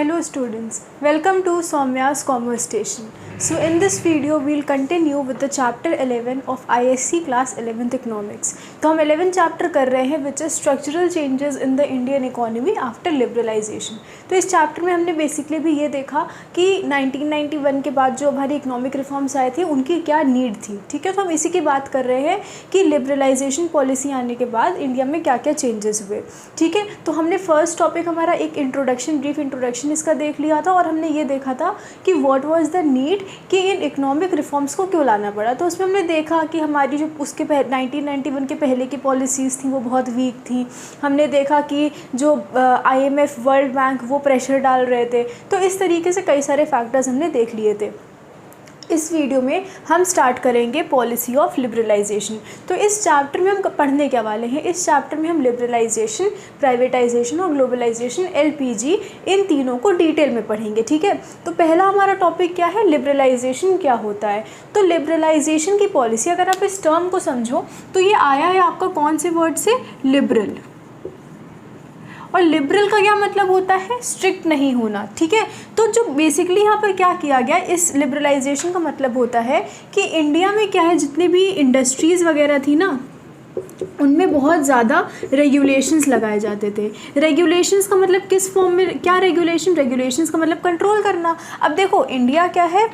Hello students, welcome to Soumya's Commerce Station. So in this video we'll continue with the chapter 11 of ISC class 11th economics. तो हम 11th chapter कर रहे हैं which is structural changes in the Indian economy after liberalization. तो इस chapter में हमने basically भी ये देखा कि 1991 के बाद जो हमारी economic reforms आए थे उनकी क्या need थी, ठीक है। तो हम इसी की बात कर रहे हैं कि liberalization policy आने के बाद इंडिया में क्या क्या changes हुए, ठीक है। तो हमने फर्स्ट टॉपिक हमारा एक इंट्रोडक्शन, ब्रीफ इंट्रोडक्शन इसका देख लिया था और हमने ये देखा था कि व्हाट वाज द नीड कि इन इकोनॉमिक रिफॉर्म्स को क्यों लाना पड़ा। तो उसमें हमने देखा कि हमारी जो उसके 1991 के पहले की पॉलिसीज़ थी वो बहुत वीक थी। हमने देखा कि जो IMF, वर्ल्ड बैंक वो प्रेशर डाल रहे थे। तो इस तरीके से कई सारे फैक्टर्स हमने देख लिए थे। इस वीडियो में हम स्टार्ट करेंगे पॉलिसी ऑफ लिबरलाइजेशन। तो इस चैप्टर में हम पढ़ने क्या वाले हैं, इस चैप्टर में हम लिबरलाइजेशन, प्राइवेटाइजेशन और ग्लोबलाइजेशन LPG इन तीनों को डिटेल में पढ़ेंगे, ठीक है। तो पहला हमारा टॉपिक क्या है, लिबरलाइजेशन क्या होता है। तो लिबरलाइजेशन की पॉलिसी, अगर आप इस टर्म को समझो तो ये आया है आपका कौन से वर्ड से, लिबरल। और लिबरल का क्या मतलब होता है, स्ट्रिक्ट नहीं होना, ठीक है। तो जो बेसिकली यहाँ पर क्या किया गया, इस लिबरलाइजेशन का मतलब होता है कि इंडिया में क्या है, जितनी भी इंडस्ट्रीज़ वगैरह थी ना उनमें बहुत ज़्यादा रेगुलेशंस लगाए जाते थे। रेगुलेशंस का मतलब किस फॉर्म में, क्या रेगुलेशन, रेगुलेशंस का मतलब कंट्रोल करना। अब देखो इंडिया क्या है,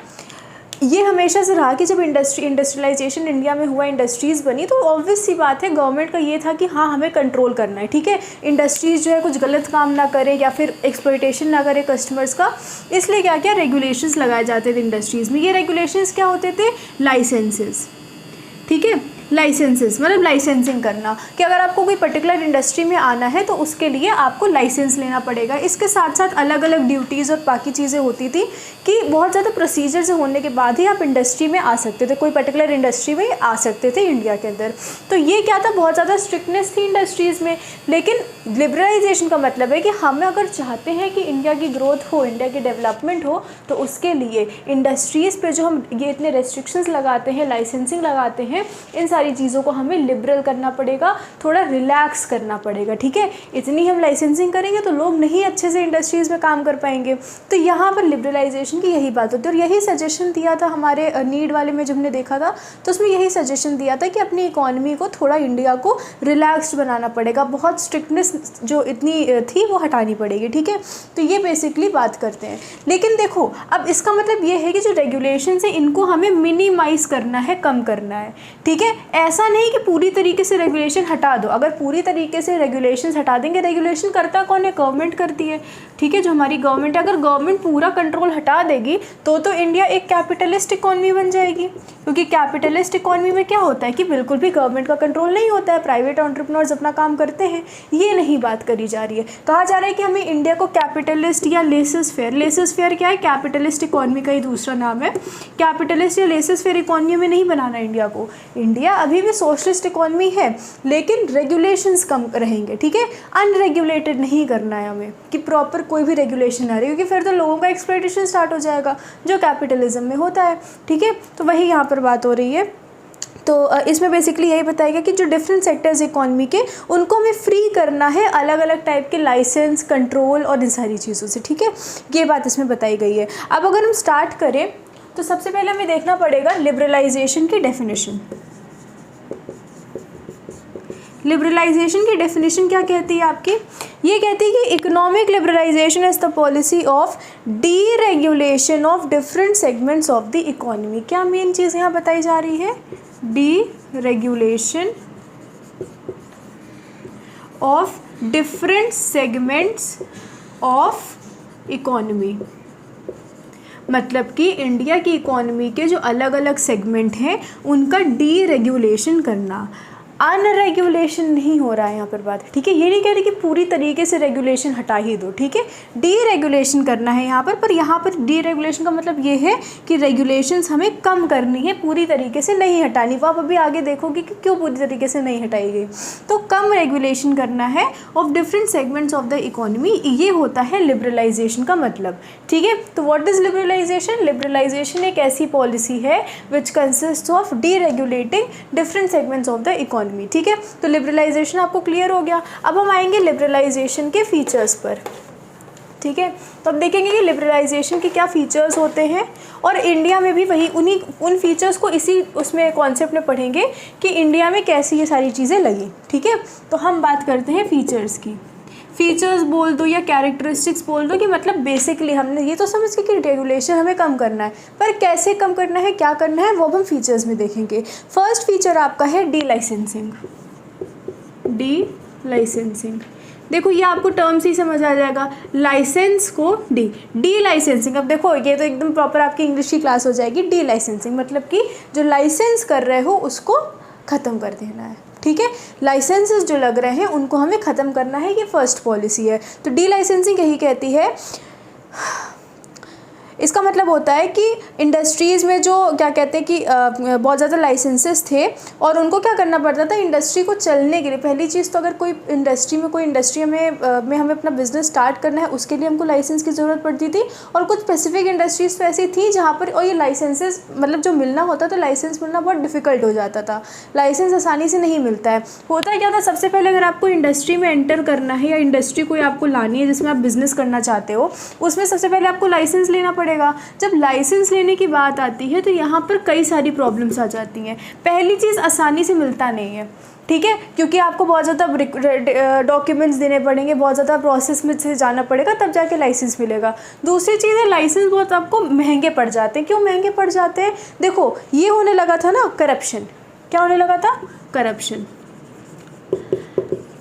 ये हमेशा से रहा कि जब इंडस्ट्रियलाइजेशन इंडिया में हुआ, इंडस्ट्रीज़ बनी, तो ऑब्वियस सी बात है गवर्नमेंट का ये था कि हाँ हमें कंट्रोल करना है, ठीक है। इंडस्ट्रीज़ जो है कुछ गलत काम ना करे या फिर एक्सप्लॉयटेशन ना करे कस्टमर्स का, इसलिए क्या क्या रेगुलेशंस लगाए जाते थे इंडस्ट्रीज़ में। ये रेगुलेशंस क्या होते थे, लाइसेंसेस, ठीक है। लाइसेंसेस मतलब लाइसेंसिंग करना कि अगर आपको कोई पर्टिकुलर इंडस्ट्री में आना है तो उसके लिए आपको लाइसेंस लेना पड़ेगा। इसके साथ साथ अलग अलग ड्यूटीज़ और बाकी चीज़ें होती थी कि बहुत ज़्यादा प्रोसीजर्स होने के बाद ही आप इंडस्ट्री में आ सकते थे, कोई पर्टिकुलर इंडस्ट्री में आ सकते थे इंडिया के अंदर। तो ये क्या था, बहुत ज़्यादा स्ट्रिक्टनेस थी इंडस्ट्रीज़ में। लेकिन लिबरलाइजेशन का मतलब है कि हम अगर चाहते हैं कि इंडिया की ग्रोथ हो, इंडिया की डेवलपमेंट हो, तो उसके लिए इंडस्ट्रीज़ पे जो हम ये इतने रेस्ट्रिक्शंस लगाते हैं, लाइसेंसिंग लगाते हैं, इन सारी चीज़ों को हमें लिबरल करना पड़ेगा, थोड़ा रिलैक्स करना पड़ेगा, ठीक है। इतनी हम लाइसेंसिंग करेंगे तो लोग नहीं अच्छे से इंडस्ट्रीज़ में काम कर पाएंगे। तो यहाँ पर लिबरलाइजेशन की यही बात होती है। और यही सजेशन दिया था हमारे नीड वाले में, जब हमने देखा था तो उसमें यही सजेशन दिया था कि अपनी इकॉनमी को थोड़ा इंडिया को रिलैक्स्ड बनाना पड़ेगा, बहुत स्ट्रिक्टनेस जो इतनी थी वो हटानी पड़ेगी, ठीक है। तो ये बेसिकली बात करते हैं। लेकिन देखो अब इसका मतलब ये है कि जो रेगुलेशन है इनको हमें मिनिमाइज़ करना है, कम करना है, ठीक है। ऐसा नहीं कि पूरी तरीके से रेगुलेशन हटा दो। अगर पूरी तरीके से रेगुलेशंस हटा देंगे, रेगुलेशन करता कौन है, गवर्नमेंट करती है, ठीक है, जो हमारी गवर्नमेंट है। अगर गवर्नमेंट पूरा कंट्रोल हटा देगी तो इंडिया एक कैपिटलिस्ट इकॉनमी बन जाएगी, क्योंकि कैपिटलिस्ट इकॉनमी में क्या होता है कि बिल्कुल भी गवर्नमेंट का कंट्रोल नहीं होता है, प्राइवेट एंटरप्रेन्योर्स अपना काम करते हैं। ये नहीं बात करी जा रही है। कहा जा रहा है कि हमें इंडिया को कैपिटलिस्ट या लेसेस फेयर, लेसेस फेयर क्या है, कैपिटलिस्ट इकॉनमी का ही दूसरा नाम है। कैपिटलिस्ट या लेसेस फेयर इकॉनमी में नहीं बनाना इंडिया को। इंडिया अभी भी सोशलिस्ट इकॉनमी है लेकिन रेगुलेशंस कम रहेंगे, ठीक है। अनरेगुलेटेड नहीं करना है हमें कि प्रॉपर कोई भी रेगुलेशन आ रही है, क्योंकि फिर तो लोगों का एक्सप्लॉयटेशन स्टार्ट हो जाएगा जो कैपिटलिज्म में होता है, ठीक है। तो वही यहाँ पर बात हो रही है। तो इसमें बेसिकली यही बताएगा कि जो डिफरेंट सेक्टर्स इकॉनमी के उनको हमें फ्री करना है अलग अलग टाइप के लाइसेंस, कंट्रोल और इन सारी चीज़ों से, ठीक है। ये बात इसमें बताई गई है। अब अगर हम स्टार्ट करें तो सबसे पहले हमें देखना पड़ेगा लिबरलाइजेशन की डेफिनेशन। लिबरलाइजेशन की डेफिनेशन क्या कहती है आपकी, ये कहती है कि economic liberalisation is the policy of deregulation of different segments of the economy. क्या मेन चीज़ यहाँ बताई जा रही है, deregulation of different segments of economy. मतलब कि इंडिया की इकोनॉमी के जो अलग अलग सेगमेंट हैं उनका डीरेगुलेशन करना, अनरेगुलेशन नहीं हो रहा है यहाँ पर बात, ठीक है। ये नहीं कह रही कि पूरी तरीके से रेगुलेशन हटा ही दो, ठीक है। डीरेगुलेशन करना है यहाँ पर यहाँ पर डीरेगुलेशन का मतलब ये है कि रेगुलेशंस हमें कम करनी है, पूरी तरीके से नहीं हटानी। वो आप अभी आगे देखोगे कि क्यों पूरी तरीके से नहीं हटाई गई। तो कम रेगुलेशन करना है of different segments of the economy, ये होता है लिबरलाइजेशन का मतलब, ठीक है। तो व्हाट इज लिबरलाइजेशन, लिबरलाइजेशन एक ऐसी पॉलिसी है which consist of deregulating different segments of the economy, ठीक है। तो लिबरलाइजेशन आपको क्लियर हो गया। अब हम आएंगे लिबरलाइजेशन के फीचर्स पर। ठीक है। तो अब देखेंगे कि लिबरलाइजेशन के क्या फ़ीचर्स होते हैं, और इंडिया में भी वही उन फीचर्स को इसी उसमें कॉन्सेप्ट में पढ़ेंगे कि इंडिया में कैसी ये सारी चीज़ें लगी। ठीक है, तो हम बात करते हैं फ़ीचर्स की। फीचर्स बोल दो या कैरेक्टरिस्टिक्स बोल दो, कि मतलब बेसिकली हमने ये तो समझ के कि रेगुलेशन हमें कम करना है, पर कैसे कम करना है, क्या करना है, वो हम फीचर्स में देखेंगे। फर्स्ट फीचर आपका है डी लाइसेंसिंग। डी लाइसेंसिंग, देखो ये आपको टर्म से ही समझ आ जाएगा, लाइसेंस को डी लाइसेंसिंग। अब देखो ये तो एकदम प्रॉपर आपकी इंग्लिश की क्लास हो जाएगी। डी लाइसेंसिंग मतलब कि जो लाइसेंस कर रहे हो उसको ख़त्म कर देना है। ठीक है, लाइसेंसेस जो लग रहे हैं उनको हमें ख़त्म करना है, ये फर्स्ट पॉलिसी है। तो डी लाइसेंसिंग यही कहती है, इसका मतलब होता है कि इंडस्ट्रीज़ में जो क्या कहते हैं कि बहुत ज़्यादा लाइसेंसेस थे और उनको क्या करना पड़ता था इंडस्ट्री को चलने के लिए। पहली चीज़ तो अगर कोई इंडस्ट्री में हमें अपना बिज़नेस स्टार्ट करना है उसके लिए हमको लाइसेंस की ज़रूरत पड़ती थी। और कुछ स्पेसिफिक इंडस्ट्रीज़ तो ऐसी थी जहाँ पर और ये लाइसेंसेस मतलब जो मिलना होता था, लाइसेंस मिलना बहुत डिफ़िकल्ट हो जाता था, लाइसेंस आसानी से नहीं मिलता है। होता क्या था, सबसे पहले अगर आपको इंडस्ट्री में एंटर करना है या इंडस्ट्री कोई आपको लानी है जिसमें आप बिज़नेस करना चाहते हो, उसमें सबसे पहले आपको लाइसेंस लेना पड़ेगा। जब लाइसेंस लेने की बात आती है तो यहाँ पर कई सारी प्रॉब्लम्स आ जाती हैं। पहली चीज़, आसानी से मिलता नहीं है। ठीक है, क्योंकि आपको बहुत ज़्यादा डॉक्यूमेंट्स देने पड़ेंगे, बहुत ज़्यादा प्रोसेस में से जाना पड़ेगा, तब जाके लाइसेंस मिलेगा। दूसरी चीज़ है, लाइसेंस बहुत आपको महंगे पड़ जाते हैं। क्यों महंगे पड़ जाते हैं? देखो ये होने लगा था ना करप्शन। क्या होने लगा था? करप्शन।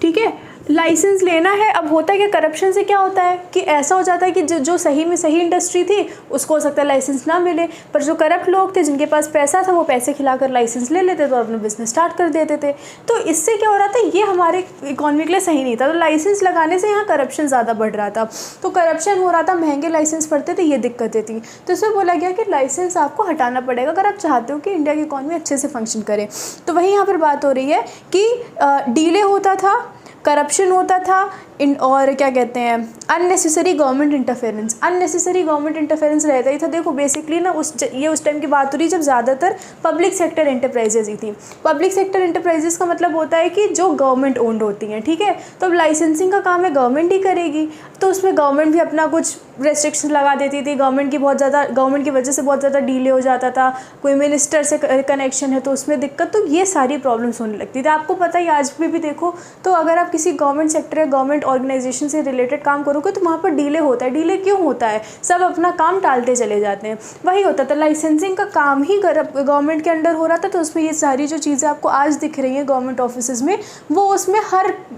ठीक है, लाइसेंस लेना है। अब होता है कि करप्शन से क्या होता है कि ऐसा हो जाता है कि जो सही में सही इंडस्ट्री थी उसको हो सकता है लाइसेंस ना मिले, पर जो करप्ट लोग थे जिनके पास पैसा था वो पैसे खिलाकर लाइसेंस ले लेते थे और अपना बिजनेस स्टार्ट कर देते थे। तो इससे क्या हो रहा था, ये हमारे इकॉनमी के लिए सही नहीं था। तो लाइसेंस लगाने से यहाँ करप्शन ज़्यादा बढ़ रहा था, तो करप्शन हो रहा था, महंगे लाइसेंस पड़ते थे, ये दिक्कतें थी। तो इसमें बोला गया कि लाइसेंस आपको हटाना पड़ेगा अगर आप चाहते हो कि इंडिया की इकॉनमी अच्छे से फंक्शन करे। तो वही यहाँ पर बात हो रही है कि डीले होता था, करप्शन होता था, और क्या कहते हैं अननेसेसरी गवर्नमेंट इंटरफेरेंस रहता ही था। देखो बेसिकली ना उस टाइम की बात हो रही जब ज़्यादातर पब्लिक सेक्टर इंटरप्राइजेज ही थी। पब्लिक सेक्टर इंटरप्राइजेज का मतलब होता है कि जो गवर्नमेंट ओन्ड होती हैं। ठीक है, तो अब लाइसेंसिंग का काम है गवर्नमेंट ही करेगी, तो उसमें गवर्नमेंट भी अपना कुछ रेस्ट्रिक्शन लगा देती थी। गवर्नमेंट की वजह से बहुत ज़्यादा डीले हो जाता था, कोई मिनिस्टर से कनेक्शन है तो उसमें दिक्कत, तो ये सारी प्रॉब्लम्स होने लगती थी। आपको पता ही आज भी देखो तो अगर आप किसी गवर्नमेंट सेक्टर या गवर्नमेंट ऑर्गेनाइजेशन से रिलेटेड काम करोगे तो वहाँ पर डीले होता है। डीले क्यों होता है? सब अपना काम टालते चले जाते हैं। वही होता था, लाइसेंसिंग का काम ही गवर्नमेंट के अंडर हो रहा था, तो उसमें ये सारी जो चीज़ें आपको आज दिख रही हैं गवर्नमेंट ऑफिस में, वो उसमें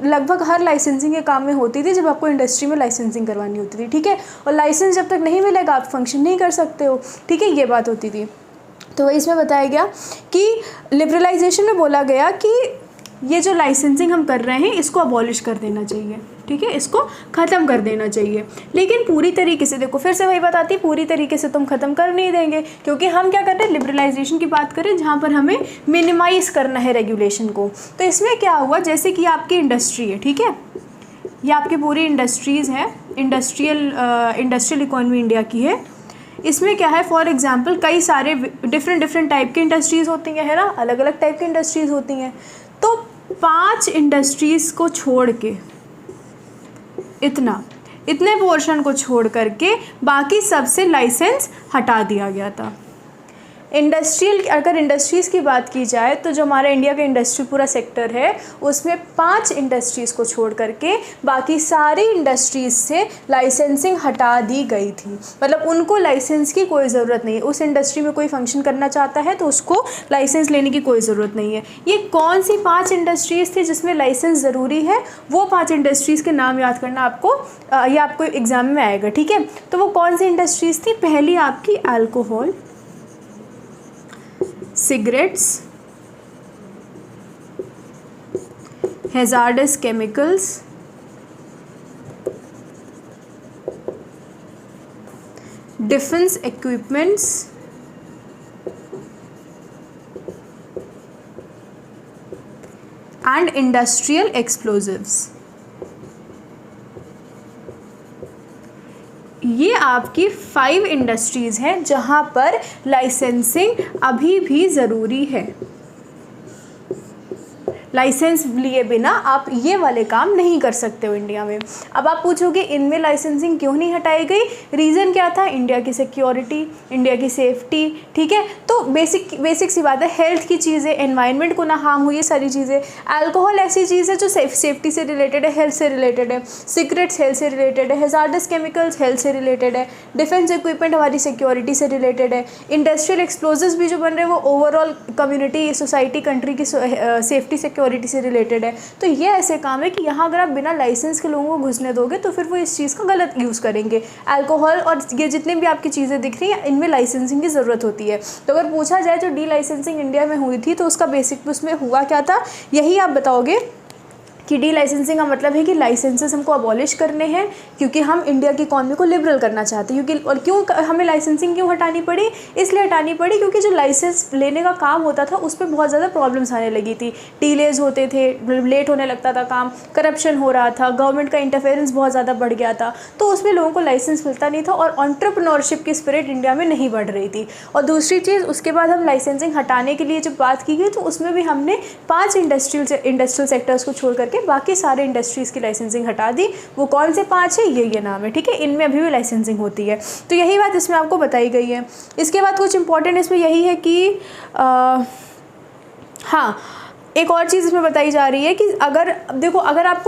लगभग हर लाइसेंसिंग के काम में होती थी जब आपको इंडस्ट्री में लाइसेंसिंग करवानी होती थी। ठीक है, और लाइसेंस जब तक नहीं मिलेगा आप फंक्शन नहीं कर सकते हो। ठीक है, ये बात होती थी। तो वही इसमें बताया गया कि लिबरलाइजेशन में बोला गया कि ये जो लाइसेंसिंग हम कर रहे हैं इसको अबॉलिश कर देना चाहिए। ठीक है, इसको ख़त्म कर देना चाहिए, लेकिन पूरी तरीके से, देखो फिर से वही बात आती है, पूरी तरीके से तुम ख़त्म कर नहीं देंगे, क्योंकि हम क्या कर रहे हैं, लिबरलाइजेशन की बात करें जहाँ पर हमें मिनिमाइज़ करना है रेगुलेशन को। तो इसमें क्या हुआ, जैसे कि आपकी इंडस्ट्री है, ठीक है, ये आपकी पूरी इंडस्ट्रीज़ हैं, इंडस्ट्रियल इकॉनमी इंडिया की है। इसमें क्या है, फॉर एग्जांपल कई सारे डिफरेंट टाइप की इंडस्ट्रीज़ होती हैं, है ना, अलग अलग टाइप की इंडस्ट्रीज़ होती हैं। तो 5 इंडस्ट्रीज़ को छोड़ के इतने पोर्शन को छोड़ करके बाकी सबसे लाइसेंस हटा दिया गया था। अगर इंडस्ट्रीज़ की बात की जाए तो जो हमारा इंडिया का इंडस्ट्री पूरा सेक्टर है उसमें 5 इंडस्ट्रीज़ को छोड़ करके बाकी सारी इंडस्ट्रीज़ से लाइसेंसिंग हटा दी गई थी। मतलब उनको लाइसेंस की कोई ज़रूरत नहीं है। उस इंडस्ट्री में कोई फंक्शन करना चाहता है तो उसको लाइसेंस लेने की कोई ज़रूरत नहीं है। ये कौन सी 5 इंडस्ट्रीज़ थी जिसमें लाइसेंस ज़रूरी है, वो 5 इंडस्ट्रीज़ के नाम याद करना आपको, ये आपको एग्ज़ाम में आएगा। ठीक है, तो वो कौन सी इंडस्ट्रीज़ थी? पहली आपकी alcohol, cigarettes, hazards chemicals, defence equipments, and industrial explosives. ये आपकी 5 इंडस्ट्रीज़ हैं जहाँ पर लाइसेंसिंग अभी भी ज़रूरी है। लाइसेंस लिए बिना आप ये वाले काम नहीं कर सकते हो इंडिया में। अब आप पूछोगे इनमें लाइसेंसिंग क्यों नहीं हटाई गई, रीज़न क्या था, इंडिया की सिक्योरिटी, इंडिया की सेफ्टी, ठीक है। तो बेसिक सी बात है, हेल्थ की चीज़ें, एनवायरनमेंट को ना हार्म हो, ये सारी चीज़ें। अल्कोहल ऐसी चीज़ है जो सेफ्टी से रिलेटेड है, हेल्थ से रिलेटेड है। सिगरेट्स हेल्थ से रिलेटेड है। हैजार्डस केमिकल्स हेल्थ से रिलेटेड है। डिफेंस इक्विपमेंट हमारी सिक्योरिटी से रिलेटेड है। इंडस्ट्रियल एक्सप्लोजिव्स भी जो बन रहे हैं वो ओवरऑल कम्युनिटी, सोसाइटी, कंट्री की सेफ्टी सिक्योरिटी से रिलेटेड है। तो ये ऐसे काम है कि यहाँ अगर आप बिना लाइसेंस के लोगों को घुसने दोगे तो फिर वो इस चीज़ का गलत यूज़ करेंगे। अल्कोहल और ये जितने भी आपकी चीज़ें दिख रही हैं इनमें लाइसेंसिंग की ज़रूरत होती है। तो अगर पूछा जाए जो डी लाइसेंसिंग इंडिया में हुई थी तो उसका बेसिक उसमें हुआ क्या था, यही आप बताओगे कि डी लाइसेंसिंग का मतलब है कि लाइसेंसेस हमको अबॉलिश करने हैं क्योंकि हम इंडिया की इकॉनमी को लिबरल करना चाहते हैं। क्योंकि और क्यों हमें लाइसेंसिंग क्यों हटानी पड़ी, इसलिए हटानी पड़ी क्योंकि जो लाइसेंस लेने का काम होता था उस पर बहुत ज़्यादा प्रॉब्लम्स आने लगी थी। डिलेज होते थे, लेट होने लगता था काम, करप्शन हो रहा था, गवर्नमेंट का इंटरफेरेंस बहुत ज़्यादा बढ़ गया था, तो उसमें लोगों को लाइसेंस मिलता नहीं था और एंटरप्रेन्योरशिप की स्पिरिट इंडिया में नहीं बढ़ रही थी। और दूसरी चीज़, उसके बाद हम लाइसेंसिंग हटाने के लिए जब बात की गई तो उसमें भी हमने 5 इंडस्ट्रियल सेक्टर्स को छोड़ करके बाकी सारे इंडस्ट्रीज़ की लाइसेंसिंग हटा दी। वो कौन से 5 है, ये नाम है, ठीक है। इनमें अभी भी लाइसेंसिंग होती है। तो यही बात इसमें आपको बताई गई है। इसके बाद कुछ इंपॉर्टेंट इसमें यही है कि हाँ, एक और चीज़ इसमें बताई जा रही है कि अगर देखो, अगर आप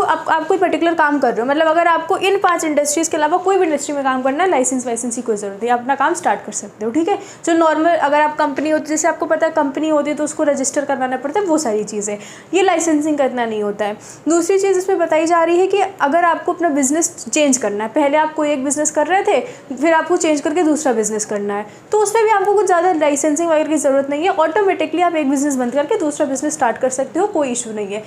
कोई पर्टिकुलर काम कर रहे हो, मतलब अगर आपको इन 5 इंडस्ट्रीज़ के अलावा कोई भी इंडस्ट्री में काम करना है, लाइसेंस की कोई ज़रूरत नहीं, आप अपना काम स्टार्ट कर सकते हो, ठीक है। जो नॉर्मल अगर आप कंपनी होती, जैसे आपको पता है कंपनी होती है तो उसको रजिस्टर करवाना पड़ता है, वो सारी चीज़ें, ये लाइसेंसिंग का इतना नहीं होता है। दूसरी चीज़ इसमें बताई जा रही है कि अगर आपको अपना बिजनेस चेंज करना है, पहले आप कोई एक बिज़नेस कर रहे थे, फिर आपको चेंज करके दूसरा बिज़नेस करना है, तो उसमें भी आपको कुछ ज़्यादा लाइसेंसिंग वगैरह की ज़रूरत नहीं है। ऑटोमेटिकली आप एक बिज़नेस बंद करके दूसरा बिज़नेस स्टार्ट कर सकते हो, कोई इशू नहीं है,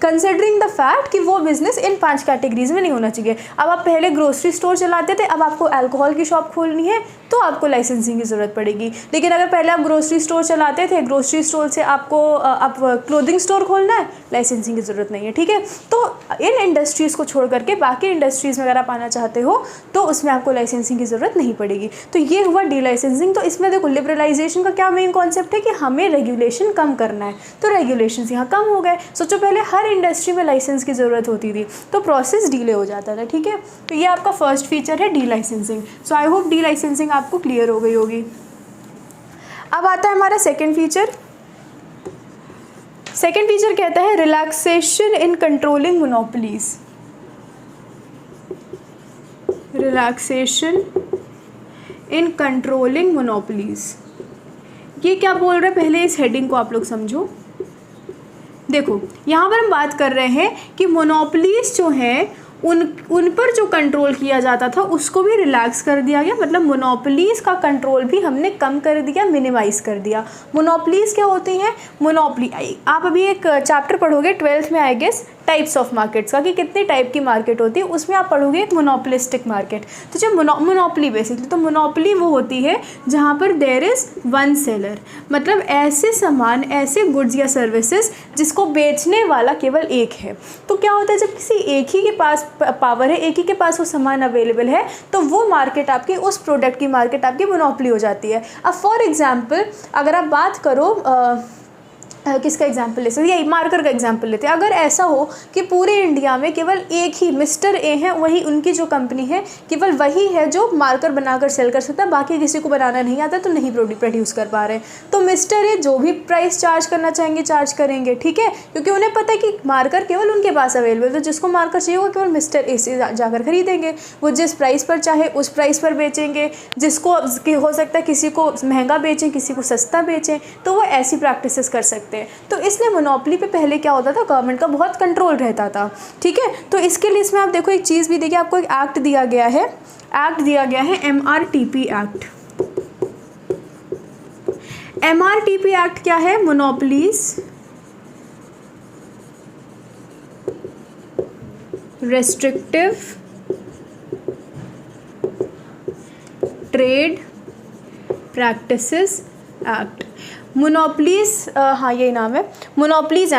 कंसिडरिंग द फैक्ट कि वो बिजनेस इन 5 कैटेगरीज में नहीं होना चाहिए। अब आप पहले ग्रोसरी स्टोर चलाते थे, अब आपको अल्कोहल की शॉप खोलनी है तो आपको लाइसेंसिंग की ज़रूरत पड़ेगी। लेकिन अगर पहले आप ग्रोसरी स्टोर चलाते थे, ग्रोसरी स्टोर से आपको आप क्लोथिंग स्टोर खोलना है, लाइसेंसिंग की ज़रूरत नहीं है, ठीक है। तो इन इंडस्ट्रीज़ को छोड़ करके बाकी इंडस्ट्रीज़ में अगर आप आना चाहते हो तो उसमें आपको लाइसेंसिंग की ज़रूरत नहीं पड़ेगी। तो ये हुआ डी लाइसेंसिंग। तो इसमें देखो, लिबरलाइजेशन का क्या मेन कॉन्सेप्ट है कि हमें रेगुलेशन कम करना है, तो रेगुलेशन यहाँ कम हो गए। सोचो पहले हर इंडस्ट्री में लाइसेंस की ज़रूरत होती थी तो प्रोसेस डिले हो जाता था, ठीक है। तो ये आपका फर्स्ट फीचर है D licensing. So I hope D licensing आपको क्लियर हो गई होगी। अब आता है हमारा सेकेंड फीचर। सेकेंड फीचर कहता है relaxation in controlling monopolies. Relaxation in controlling monopolies, ये क्या बोल रहे हैं, पहले इस हेडिंग को आप लोग समझो। देखो, यहाँ पर हम बात कर रहे हैं कि मोनोपोलीज जो हैं उन पर जो कंट्रोल किया जाता था उसको भी रिलैक्स कर दिया गया। मतलब मोनोपोलीज का कंट्रोल भी हमने कम कर दिया, मिनिमाइज़ कर दिया। मोनोपोलीज क्या होती हैं, मोनोपोली आप अभी एक चैप्टर पढ़ोगे 12th में, I guess, types of markets का, कि कितने टाइप की मार्केट होती है, उसमें आप पढ़ोगे एक मोनोपोलिस्टिक मार्केट। तो जो मोनोपोली बेसिकली, तो मोनोपोली वो होती है जहाँ पर देयर इज़ वन सेलर, मतलब ऐसे सामान, ऐसे गुड्स या सर्विसेज जिसको बेचने वाला केवल एक है। तो क्या होता है, जब किसी एक ही के पास पावर है, एक ही के पास वो सामान अवेलेबल है, तो वो मार्केट आपकी, उस प्रोडक्ट की मार्केट आपकी मोनोपोली हो जाती है। अब फॉर एग्जाम्पल अगर आप बात करो किसका एग्जाम्पल ले सकते, यही मार्कर का एग्जाम्पल लेते हैं। अगर ऐसा हो कि पूरे इंडिया में केवल एक ही मिस्टर ए है, वही उनकी जो कंपनी है केवल वही है जो मार्कर बनाकर सेल कर सकता है, बाकी किसी को बनाना नहीं आता तो नहीं प्रोड्यूस कर पा रहे हैं, तो मिस्टर ए जो भी प्राइस चार्ज करना चाहेंगे चार्ज करेंगे, ठीक है, क्योंकि उन्हें पता है कि मार्कर केवल उनके पास अवेलेबल, तो जिसको मार्कर चाहिए होगा केवल मिस्टर ए से जाकर खरीदेंगे। वो जिस प्राइस पर चाहे उस प्राइस पर बेचेंगे, जिसको हो सकता है किसी को महंगा बेचें, किसी को सस्ता बेचें, तो वो ऐसी प्रैक्टिसेस कर सकते हैं। तो इसलिए मोनोपोली पे पहले क्या होता था, गवर्नमेंट का बहुत कंट्रोल रहता था, ठीक है। तो इसके लिए इसमें आप देखो एक चीज़ भी देखिए, आपको एक एक्ट दिया गया है, MRTP एक्ट। MRTP एक्ट क्या है, monopolies restrictive trade practices act. Monopolies, हाँ यही नाम है, monopolies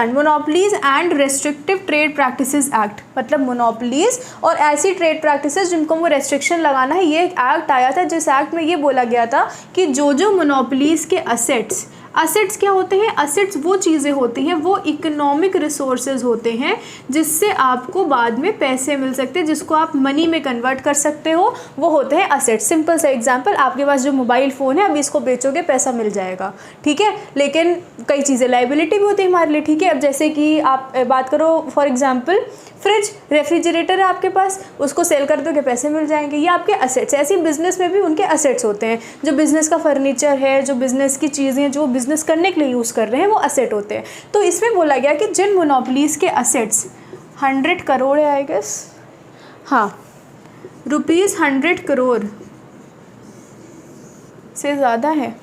and restrictive trade practices act. मतलब मोनोपोलीज और ऐसी ट्रेड प्रैक्टिसेस जिनको वो रेस्ट्रिक्शन लगाना है, ये एक एक्ट आया था जिस एक्ट में ये बोला गया था कि जो मोनोपोलीज के असेट्स असेट्स क्या होते हैं? असेट्स वो चीज़ें होती हैं, वो इकोनॉमिक रिसोर्सेज होते हैं जिससे आपको बाद में पैसे मिल सकते हैं, जिसको आप मनी में कन्वर्ट कर सकते हो, वो होते हैं असेट्स। सिंपल सा एग्जांपल, आपके पास जो मोबाइल फ़ोन है, अभी इसको बेचोगे पैसा मिल जाएगा, ठीक है, लेकिन कई चीज़ें लाइबिलिटी भी होती है हमारे लिए, ठीक है। अब जैसे कि आप बात करो फॉर एग्जाम्पल फ्रिज, रेफ्रिजरेटर है आपके पास, उसको सेल कर दोगे पैसे मिल जाएंगे, ये आपके असेट्स। ऐसे ही बिजनेस में भी उनके असेट्स होते हैं, जो बिजनेस का फर्नीचर है, जो बिजनेस की चीज़ें जो बिजनेस करने के लिए यूज़ कर रहे हैं, वो असेट होते हैं। तो इसमें बोला गया कि जिन मोनोपोलीज़ के असेट्स 100 करोड़ है, आई गेस, हाँ, ₹100 करोड़ से ज़्यादा है,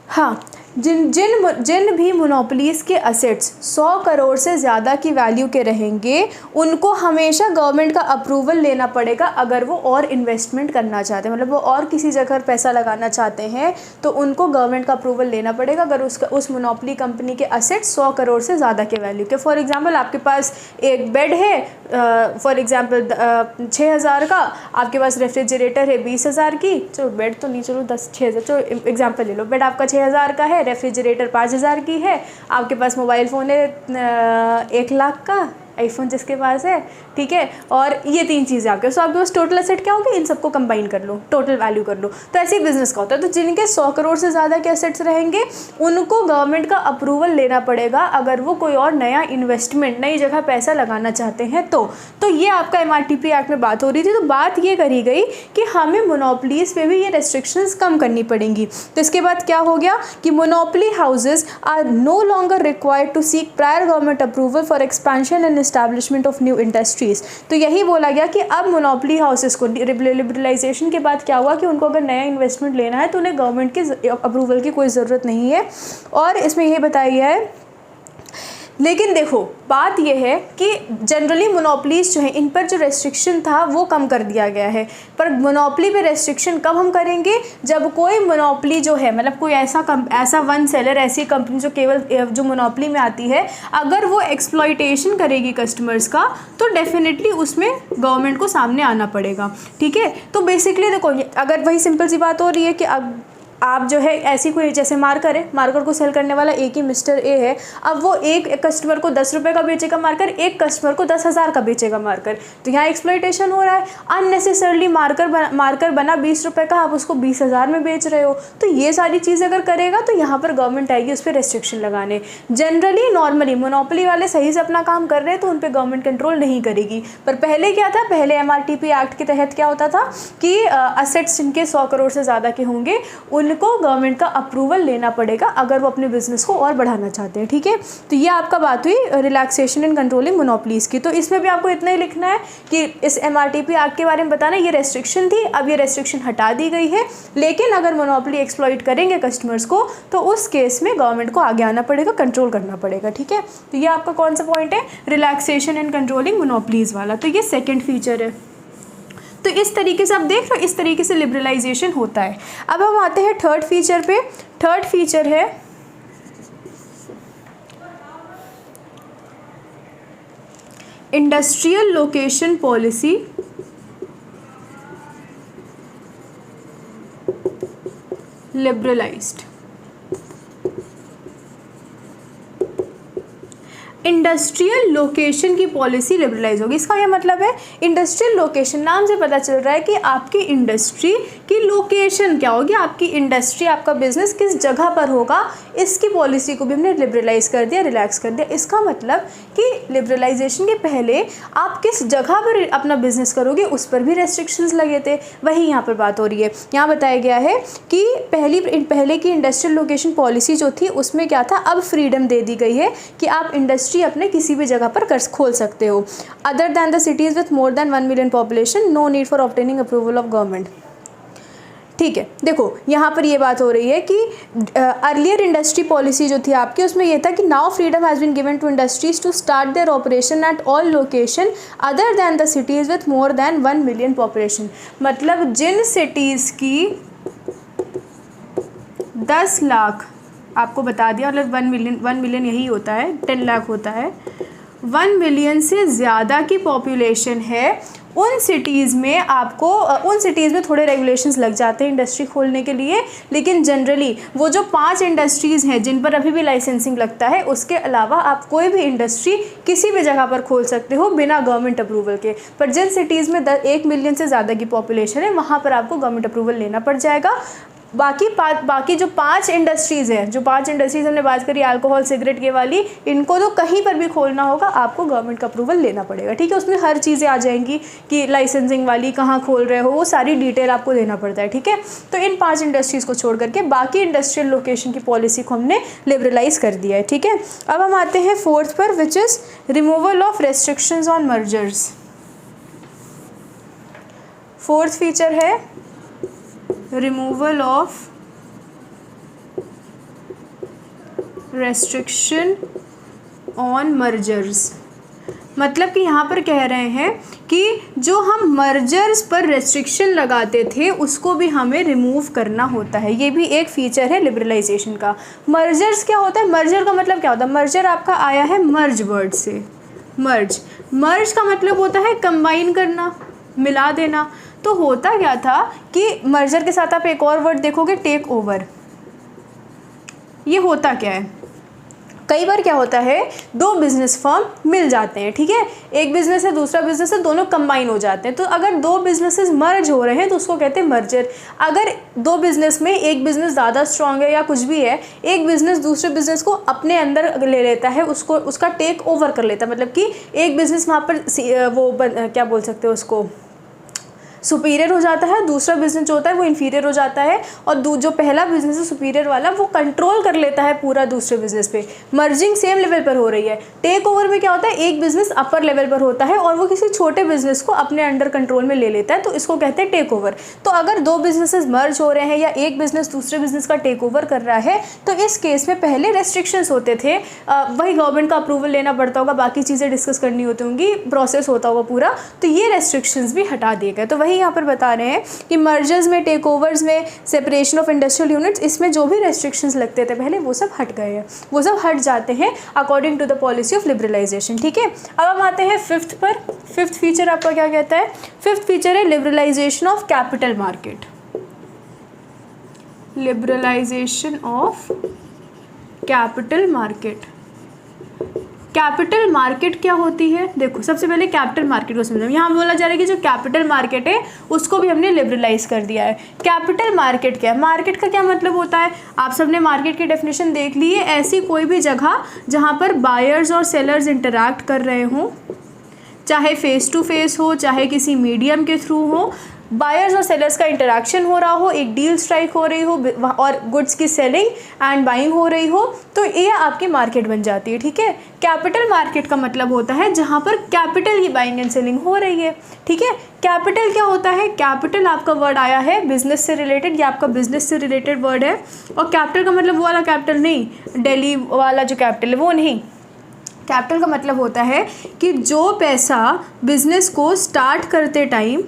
हाँ, जिन भी मोनोपोलीज़ के असेट्स 100 करोड़ से ज़्यादा की वैल्यू के रहेंगे, उनको हमेशा गवर्नमेंट का अप्रूवल लेना पड़ेगा अगर वो और इन्वेस्टमेंट करना चाहते हैं, मतलब वो और किसी जगह पैसा लगाना चाहते हैं तो उनको गवर्नमेंट का अप्रूवल लेना पड़ेगा अगर उस मोनोपोली कंपनी के असेट्स 100 करोड़ से ज़्यादा के वैल्यू के। फॉर एग्जाम्पल, आपके पास एक बेड है, फॉर एग्जाम्पल 6,000 का, आपके पास रेफ्रिजरेटर है 20,000 की, चलो बेड तो नहीं, चलो 6,000, चलो एग्जाम्पल ले लो, बेड आपका 6,000 का है, रेफ्रिजरेटर 5,000 की है, आपके पास मोबाइल फ़ोन है 1 लाख का, आईफोन जिसके पास है, ठीक है, और ये 3 चीज़ें आपके, सो आपके पास टोटल एसेट क्या होगी, इन सबको कंबाइन कर लो, टोटल वैल्यू कर लो। तो ऐसे ही बिजनेस का होता है। तो जिनके 100 करोड़ से ज़्यादा के एसेट्स रहेंगे, उनको गवर्नमेंट का अप्रूवल लेना पड़ेगा अगर वो कोई और नया इन्वेस्टमेंट, नई जगह पैसा लगाना चाहते हैं तो ये आपका MRTP एक्ट में बात हो रही थी। तो बात ये करी गई कि हमें मोनोपोलीज पे भी ये रेस्ट्रिक्शंस कम करनी पड़ेंगी। तो इसके बाद क्या हो गया कि monopoly houses are no longer required to seek prior government approval for expansion and establishment of new industries. तो यही बोला गया कि अब मोनोपोली हाउसेस को लिबरलाइजेशन के बाद क्या हुआ कि उनको अगर नया इन्वेस्टमेंट लेना है तो उन्हें गवर्नमेंट के अप्रूवल की कोई ज़रूरत नहीं है। और इसमें यही बताया गया है, लेकिन देखो बात यह है कि जनरली मोनोपोलीज जो है, इन पर जो रेस्ट्रिक्शन था वो कम कर दिया गया है। पर मोनोपोली पे रेस्ट्रिक्शन कब हम करेंगे, जब कोई मोनोपोली जो है, मतलब कोई ऐसा वन सेलर, ऐसी कंपनी जो केवल जो मोनोपोली में आती है, अगर वो एक्सप्लॉइटेशन करेगी कस्टमर्स का, तो डेफिनेटली उसमें गवर्नमेंट को सामने आना पड़ेगा, ठीक है। तो बेसिकली देखो, अगर वही सिंपल सी बात हो रही है कि अब आप जो है ऐसी कोई, जैसे मार्कर है, मार्कर को सेल करने वाला एक ही मिस्टर ए है, अब वो एक कस्टमर को 10 रुपये का बेचेगा मार्कर, एक कस्टमर को 10,000 का बेचेगा मार्कर, तो यहाँ एक्सप्लॉइटेशन हो रहा है। अननेसेसरली मार्कर बना 20 रुपये का, आप उसको 20,000 में बेच रहे हो। तो ये सारी चीज़ अगर करेगा तो यहाँ पर गवर्नमेंट आएगी उस पर रेस्ट्रिक्शन लगाने। जनरली नॉर्मली मोनोपोली वाले सही से अपना काम कर रहे हैं तो उन पर गवर्नमेंट कंट्रोल नहीं करेगी। पर पहले क्या था, पहले MRTP एक्ट के तहत क्या होता था कि असेट्स जिनके 100 करोड़ से ज़्यादा के होंगे उनको गवर्नमेंट का अप्रूवल लेना पड़ेगा अगर वो अपने बिजनेस को और बढ़ाना चाहते हैं, ठीक है। तो ये आपका बात हुई रिलैक्सेशन इन कंट्रोलिंग मोनोपोलीज की। तो इसमें भी आपको इतना ही लिखना है कि इस MRTP एक्ट के बारे में बताना, ये रेस्ट्रिक्शन थी, अब ये रेस्ट्रिक्शन हटा दी गई है, लेकिन अगर मोनोपोली एक्सप्लॉइट करेंगे कस्टमर्स को तो उस केस में गवर्नमेंट को आगे आना पड़ेगा, कंट्रोल करना पड़ेगा, ठीक है। तो ये आपका कौन सा पॉइंट है, रिलैक्सेशन इन कंट्रोलिंग मोनोपोलीज वाला। तो ये सेकेंड फीचर है। तो इस तरीके से आप देख रहे हो, इस तरीके से लिबरलाइजेशन होता है। अब हम आते हैं थर्ड फीचर पे। थर्ड फीचर है industrial location policy liberalised. Industrial location की पॉलिसी लिबरलाइज होगी। इसका यह मतलब है, इंडस्ट्रियल लोकेशन नाम से पता चल रहा है कि आपकी इंडस्ट्री की लोकेशन क्या होगी, आपकी इंडस्ट्री, आपका बिजनेस किस जगह पर होगा, इसकी पॉलिसी को भी हमने लिबरलाइज कर दिया, रिलैक्स कर दिया। इसका मतलब कि लिबरलाइजेशन के पहले आप किस जगह पर अपना बिजनेस करोगे उस पर भी रेस्ट्रिक्शंस लगे थे, वही यहाँ पर बात हो रही है। यहाँ बताया गया है कि पहले की इंडस्ट्रियल लोकेशन पॉलिसी जो थी उसमें क्या था, अब फ्रीडम दे दी गई है कि आप इंडस्ट्री अपने किसी भी जगह पर खोल सकते हो, other than the cities with more than 1 million population, no need for obtaining approval of government, ठीक है। देखो यहाँ पर ये बात हो रही है कि अर्लियर इंडस्ट्री पॉलिसी जो थी आपकी, उसमें यह था कि now freedom has been given to industries to start their operation at all location other than the cities with more than 1 million population. मतलब जिन सिटीज़ की 10 लाख, आपको बता दिया, मतलब 1 मिलियन यही होता है, 10 लाख होता है, 1 मिलियन से ज़्यादा की पॉपुलेशन है, उन सिटीज़ में थोड़े रेगुलेशंस लग जाते हैं इंडस्ट्री खोलने के लिए, लेकिन जनरली वो जो 5 इंडस्ट्रीज़ हैं जिन पर अभी भी लाइसेंसिंग लगता है, उसके अलावा आप कोई भी इंडस्ट्री किसी भी जगह पर खोल सकते हो बिना गवर्नमेंट अप्रूवल के। पर जिन सिटीज़ में 1 मिलियन से ज़्यादा की पॉपुलेशन है वहाँ पर आपको गवर्नमेंट अप्रूवल लेना पड़ जाएगा। बाकी जो 5 इंडस्ट्रीज़ हैं, जो 5 इंडस्ट्रीज़ हमने बात करी अल्कोहल, सिगरेट के वाली, इनको तो कहीं पर भी खोलना होगा आपको गवर्नमेंट का अप्रूवल लेना पड़ेगा, ठीक है। उसमें हर चीज़ें आ जाएंगी कि लाइसेंसिंग वाली कहाँ खोल रहे हो, वो सारी डिटेल आपको देना पड़ता है, ठीक है। तो इन 5 इंडस्ट्रीज़ को छोड़ करके बाकी इंडस्ट्रियल लोकेशन की पॉलिसी को हमने लिबरलाइज़ कर दिया है, ठीक है। अब हम आते हैं 4th पर, which is removal of restrictions on mergers. 4th feature है removal of restriction on mergers. मतलब कि यहाँ पर कह रहे हैं कि जो हम मर्जर्स पर रेस्ट्रिक्शन लगाते थे उसको भी हमें रिमूव करना होता है। ये भी एक फीचर है लिबरलाइजेशन का। मर्जर्स क्या होता है? मर्जर का मतलब क्या होता है? मर्जर आपका आया है मर्ज वर्ड से। मर्ज का मतलब होता है कंबाइन करना, मिला देना। तो होता क्या था कि मर्जर के साथ आप एक और वर्ड देखोगे, टेक ओवर। ये होता क्या है? कई बार क्या होता है, 2 बिजनेस फर्म मिल जाते हैं, ठीक है। एक बिजनेस है, दूसरा बिजनेस है, दोनों कंबाइन हो जाते हैं। तो अगर 2 बिजनेसेस मर्ज हो रहे हैं तो उसको कहते हैं मर्जर। अगर 2 बिजनेस में एक बिजनेस ज़्यादा स्ट्रांग है या कुछ भी है, एक बिजनेस दूसरे बिजनेस को अपने अंदर ले लेता है, उसका टेक ओवर कर लेता है। मतलब कि एक बिजनेस वहाँ पर क्या बोल सकते हो उसको, सुपीरियर हो जाता है, दूसरा बिजनेस जो होता है वो इन्फीरियर हो जाता है, और जो पहला बिजनेस है सुपीरियर वाला, वो कंट्रोल कर लेता है पूरा दूसरे बिजनेस पे। मर्जिंग सेम लेवल पर हो रही है। टेक ओवर में क्या होता है, एक बिजनेस अपर लेवल पर होता है और वो किसी छोटे बिजनेस को अपने अंडर कंट्रोल में ले लेता है, तो इसको कहते हैं टेक ओवर। तो अगर 2 बिजनेसेस मर्ज हो रहे हैं या एक बिजनेस दूसरे बिजनेस का टेक ओवर कर रहा है, तो इस केस में पहले रेस्ट्रिक्शंस होते थे, वही गवर्नमेंट का अप्रूवल लेना पड़ता होगा, बाकी चीज़ें डिस्कस करनी होती होंगी, प्रोसेस होता होगा पूरा, तो ये रेस्ट्रिक्शंस भी हटा दिए गए। तो वही यहाँ पर बता रहे हैं कि मर्जर्स में, टेक ओवर्स में, सेपरेशन ऑफ इंडस्ट्रियल यूनिट्स, इसमें जो भी रेस्ट्रिक्शंस लगते थे पहले, वो सब हट गए हैं, वो सब हट जाते हैं according to the policy of liberalisation, ठीक है। अब हम आते हैं 5th पर। 5th फीचर आपका क्या कहता है? 5th फीचर है liberalisation of capital market. Liberalisation of capital market. Capital market क्या होती है? देखो, सबसे पहले कैपिटल मार्केट को समझो। यहाँ बोला जा रहा है कि जो कैपिटल मार्केट है उसको भी हमने लिबरलाइज कर दिया है। कैपिटल मार्केट क्या है? मार्केट का क्या मतलब होता है? आप सबने मार्केट की डेफिनेशन देख ली है। ऐसी कोई भी जगह जहाँ पर बायर्स और सेलर्स इंटरैक्ट कर रहे हों, चाहे फेस टू फेस हो, चाहे किसी मीडियम के थ्रू हो, बायर्स और सेलर्स का इंटरेक्शन हो रहा हो, एक डील स्ट्राइक हो रही हो और गुड्स की सेलिंग एंड बाइंग हो रही हो, तो ये आपकी मार्केट बन जाती है, ठीक है। कैपिटल मार्केट का मतलब होता है जहाँ पर कैपिटल की बाइंग एंड सेलिंग हो रही है, ठीक है। कैपिटल क्या होता है? कैपिटल आपका वर्ड आया है बिजनेस से रिलेटेड, या आपका बिजनेस से रिलेटेड वर्ड है। और कैपिटल का मतलब वो वाला कैपिटल नहीं, दिल्ली वाला जो कैपिटल है वो नहीं। कैपिटल का मतलब होता है कि जो पैसा बिजनेस को स्टार्ट करते टाइम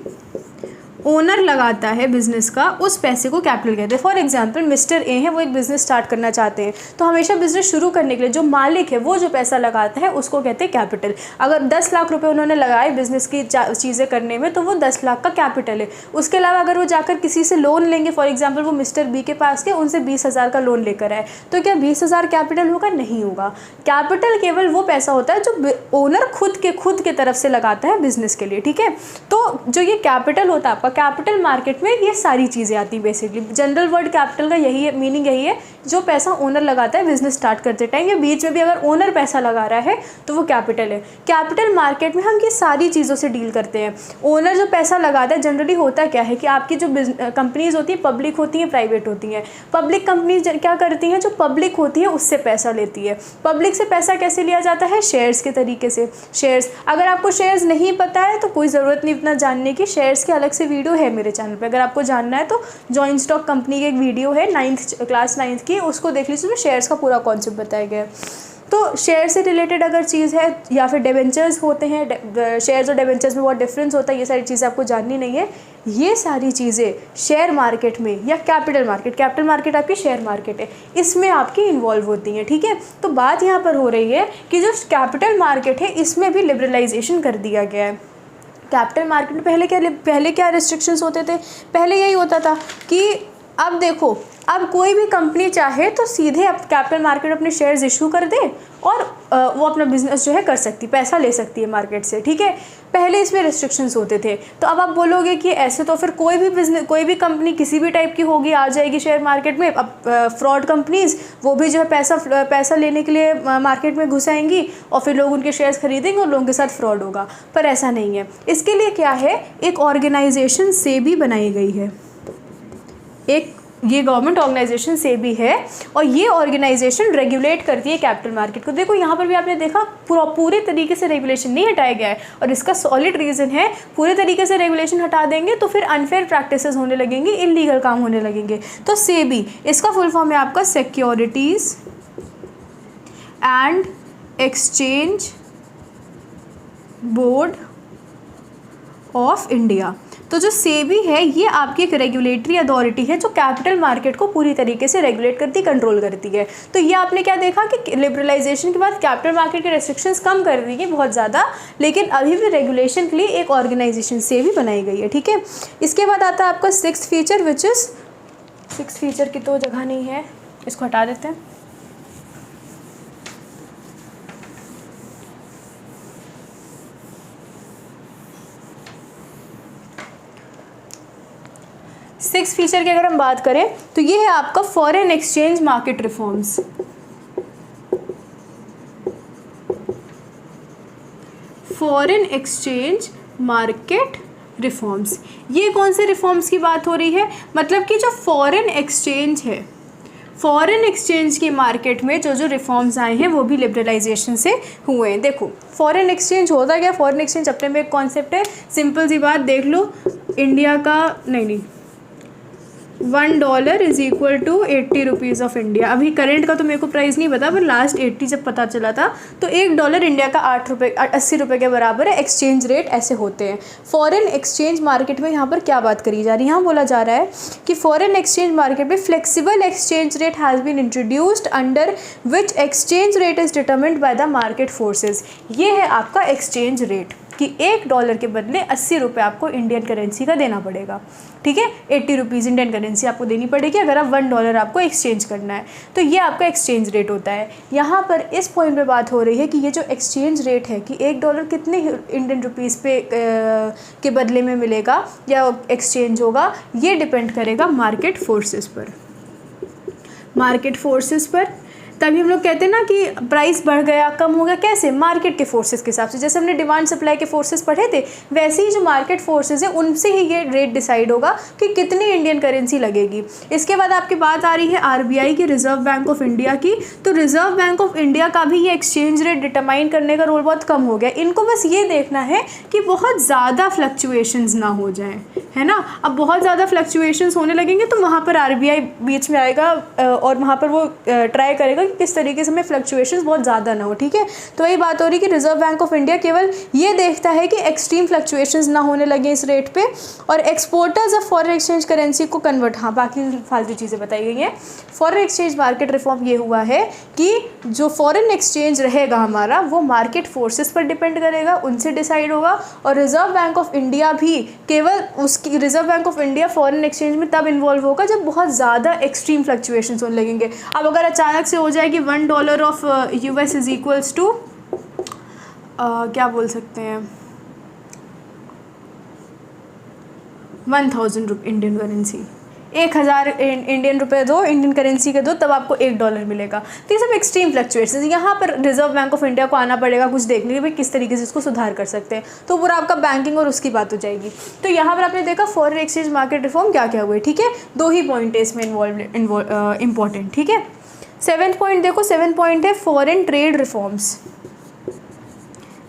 ओनर लगाता है बिजनेस का, उस पैसे को कैपिटल कहते हैं। फॉर एग्जांपल मिस्टर ए है, वो एक बिज़नेस स्टार्ट करना चाहते हैं, तो हमेशा बिज़नेस शुरू करने के लिए जो मालिक है वो जो पैसा लगाता है उसको कहते हैं कैपिटल। अगर 10 लाख रुपए उन्होंने लगाए बिज़नेस की चीज़ें करने में, तो वो 10 लाख का कैपिटल है। उसके अलावा अगर वो जाकर किसी से लोन लेंगे, फॉर एग्जाम्पल वो मिस्टर बी के पास के, उनसे 20,000 का लोन लेकर आए, तो क्या 20,000 कैपिटल होगा? नहीं होगा। कैपिटल केवल वो पैसा होता है जो ओनर खुद के तरफ से लगाता है बिजनेस के लिए, ठीक है। तो जो ये कैपिटल होता है आपका, कैपिटल मार्केट में ये सारी चीज़ें आती हैं। बेसिकली जनरल वर्ड कैपिटल का यही है, मीनिंग यही है, जो पैसा ओनर लगाता है बिजनेस स्टार्ट करते टाइम, या बीच में भी अगर ओनर पैसा लगा रहा है तो वो कैपिटल है। कैपिटल मार्केट में हम ये सारी चीज़ों से डील करते हैं। ओनर जो पैसा लगाता है, जनरली होता क्या है कि आपकी जो कंपनीज होती हैं, पब्लिक होती हैं, प्राइवेट होती हैं। पब्लिक कंपनीज क्या करती हैं? जो पब्लिक होती है उससे पैसा लेती है। पब्लिक से पैसा कैसे लिया जाता है? शेयर्स के तरीके से। शेयर्स, अगर आपको शेयर्स नहीं पता है तो कोई ज़रूरत नहीं इतना जानने की, शेयर्स के अलग से वीडियो है मेरे चैनल पे, अगर आपको जानना है तो जॉइंट स्टॉक कंपनी की एक वीडियो है क्लास 9th की, उसको देख लीजिए, उसमें शेयर्स का पूरा कॉन्सेप्ट बताया गया है। तो शेयर से रिलेटेड अगर चीज़ है, या फिर डिबेंचर्स होते हैं, शेयर्स और डिबेंचर्स में बहुत डिफरेंस होता है, ये सारी चीज़ें आपको जाननी नहीं है। ये सारी चीज़ें शेयर मार्केट में या कैपिटल मार्केट आपकी शेयर मार्केट है, इसमें आपकी इन्वॉल्व होती हैं, ठीक है। तो बात यहाँ पर हो रही है कि जो कैपिटल मार्केट है इसमें भी लिबरलाइजेशन कर दिया गया है। कैपिटल मार्केट में पहले क्या रिस्ट्रिक्शंस होते थे? पहले यही होता था कि अब देखो, अब कोई भी कंपनी चाहे तो सीधे अब कैपिटल मार्केट अपने शेयर्स इशू कर दे और वो अपना बिजनेस जो है कर सकती, पैसा ले सकती है मार्केट से, ठीक है। पहले इसमें रिस्ट्रिक्शंस होते थे। तो अब आप बोलोगे कि ऐसे तो फिर कोई भी कंपनी किसी भी टाइप की होगी आ जाएगी शेयर मार्केट में। अब फ्रॉड कंपनीज वो भी जो है पैसा लेने के लिए मार्केट में घुस आएंगी और फिर लोग उनके शेयर्स खरीदेंगे और लोगों के साथ फ्रॉड होगा। पर ऐसा नहीं है। इसके लिए क्या है, एक ऑर्गेनाइजेशन सेबी बनाई गई है। ये गवर्नमेंट ऑर्गेनाइजेशन सेबी है और ये ऑर्गेनाइजेशन रेगुलेट करती है कैपिटल मार्केट को। देखो यहाँ पर भी आपने देखा पूरे तरीके से रेगुलेशन नहीं हटाया गया है और इसका सॉलिड रीज़न है, पूरे तरीके से रेगुलेशन हटा देंगे तो फिर अनफेयर प्रैक्टिसेस होने लगेंगी, इलीगल काम होने लगेंगे। तो सेबी, इसका फुल फॉर्म है आपका securities and exchange board of India. तो जो सेबी है ये आपकी एक रेगुलेटरी अथॉरिटी है जो कैपिटल मार्केट को पूरी तरीके से रेगुलेट करती, कंट्रोल करती है। तो ये आपने क्या देखा कि लिबरलाइजेशन के बाद कैपिटल मार्केट के रेस्ट्रिक्शंस कम कर दी है बहुत ज़्यादा, लेकिन अभी भी रेगुलेशन के लिए एक ऑर्गेनाइजेशन सेबी बनाई गई है, ठीक है। इसके बाद आता है आपका sixth feature, which is sixth feature की तो जगह नहीं है, इसको हटा देते हैं। सिक्स फीचर की अगर हम बात करें तो ये है आपका foreign exchange market reforms. Foreign exchange market reforms, ये कौन से रिफॉर्म्स की बात हो रही है? मतलब कि जो फॉरेन एक्सचेंज है, फॉरेन एक्सचेंज की मार्केट में जो रिफॉर्म्स आए हैं वो भी लिबरलाइजेशन से हुए हैं। देखो फॉरेन एक्सचेंज होता क्या? फॉरेन एक्सचेंज अपने में एक कॉन्सेप्ट है, सिंपल सी बात देख लो, इंडिया का नहीं $1 is equal to 80 rupees of India. अभी करंट का तो मेरे को प्राइस नहीं पता, पर लास्ट 80 जब पता चला था तो $1 इंडिया का 80 रुपये के बराबर है। एक्सचेंज रेट ऐसे होते हैं। फॉरेन एक्सचेंज मार्केट में यहाँ पर क्या बात करी जा रही है? यहाँ बोला जा रहा है कि फॉरेन एक्सचेंज मार्केट में flexible exchange rate has been introduced under which exchange rate is determined by the market forces. ये है आपका एक्सचेंज रेट कि $1 के बदले 80 रुपये आपको इंडियन करेंसी का देना पड़ेगा, ठीक है। 80 रुपीज़ इंडियन करेंसी आपको देनी पड़ेगी अगर आप $1 आपको एक्सचेंज करना है। तो ये आपका एक्सचेंज रेट होता है। यहाँ पर इस पॉइंट पे बात हो रही है कि ये जो एक्सचेंज रेट है कि $1 कितने इंडियन रुपीज़ पे के बदले में मिलेगा या एक्सचेंज होगा, ये डिपेंड करेगा मार्केट फोर्सेस पर। मार्केट फोर्सेस पर तभी हम लोग कहते हैं ना कि प्राइस बढ़ गया, कम हो गया, कैसे? मार्केट के फोर्सेस के हिसाब से। जैसे हमने डिमांड सप्लाई के फोर्सेस पढ़े थे, वैसे ही जो मार्केट फोर्सेस है उनसे ही ये रेट डिसाइड होगा कि कितनी इंडियन करेंसी लगेगी। इसके बाद आपकी बात आ रही है आरबीआई की, रिजर्व बैंक ऑफ इंडिया की। तो रिजर्व बैंक ऑफ इंडिया का भी ये एक्सचेंज रेट डिटरमाइन करने का रोल बहुत कम हो गया। इनको बस ये देखना है कि बहुत ज़्यादा फ्लक्चुएशंस ना हो जाएँ, है ना। अब बहुत ज़्यादा फ्लक्चुएशंस होने लगेंगे तो वहाँ पर आरबीआई बीच में आएगा और वहाँ पर वो ट्राई करेगा किस तरीके से हमें फ्लक्चुएशंस बहुत ज़्यादा ना हो, ठीक है। तो वही बात हो रही है कि रिजर्व बैंक ऑफ इंडिया केवल ये देखता है कि एक्सट्रीम फ्लक्चुएशंस ना होने लगे इस रेट पे, और exporters of foreign exchange currency को कन्वर्ट, हाँ बाकी फालतू चीज़ें बताई गई हैं। फॉरेन एक्सचेंज मार्केट रिफॉर्म ये हुआ है कि जो फॉरेन एक्सचेंज रहेगा हमारा वो मार्केट फोर्सेस पर डिपेंड करेगा, उनसे डिसाइड होगा। और रिजर्व बैंक ऑफ इंडिया भी केवल उसकी, reserve bank of India foreign exchange में तब इन्वॉल्व होगा जब बहुत ज़्यादा एक्सट्रीम फ्लक्चुएशंस होने लगेंगे। अब अगर अचानक से हो जाए कि $1 of US is equals to क्या बोल सकते हैं 1000 इंडियन करेंसी, 1000 इंडियन रुपये दो, इंडियन करेंसी के दो, तब आपको $1 मिलेगा। तो ये सब एक्सट्रीम फ्लक्चुएशंस, यहाँ पर रिजर्व बैंक ऑफ इंडिया को आना पड़ेगा कुछ देखने के भाई किस तरीके से इसको सुधार कर सकते हैं। तो पूरा आपका बैंकिंग और उसकी बात हो जाएगी। तो यहाँ पर आपने देखा फॉरेन एक्सचेंज मार्केट रिफॉर्म क्या क्या हुए, ठीक है। 2 ही पॉइंट है इसमें इंपॉर्टेंट, ठीक है। 7th पॉइंट देखो, 7th पॉइंट है फॉरेन ट्रेड रिफॉर्म्स।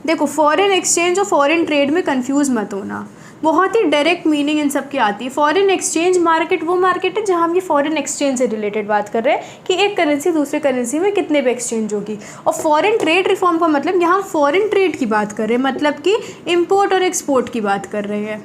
देखो फॉरेन एक्सचेंज और फॉरेन ट्रेड में कंफ्यूज मत होना, बहुत ही डायरेक्ट मीनिंग इन सब की आती है। फॉरेन एक्सचेंज मार्केट वो मार्केट है जहाँ हम ये फॉरेन एक्सचेंज से रिलेटेड बात कर रहे हैं कि एक करेंसी दूसरे करेंसी में कितने पे एक्सचेंज होगी। और फॉरेन ट्रेड रिफॉर्म का मतलब यहाँ फॉरेन ट्रेड की बात कर रहे हैं, मतलब कि इम्पोर्ट और एक्सपोर्ट की बात कर रहे हैं।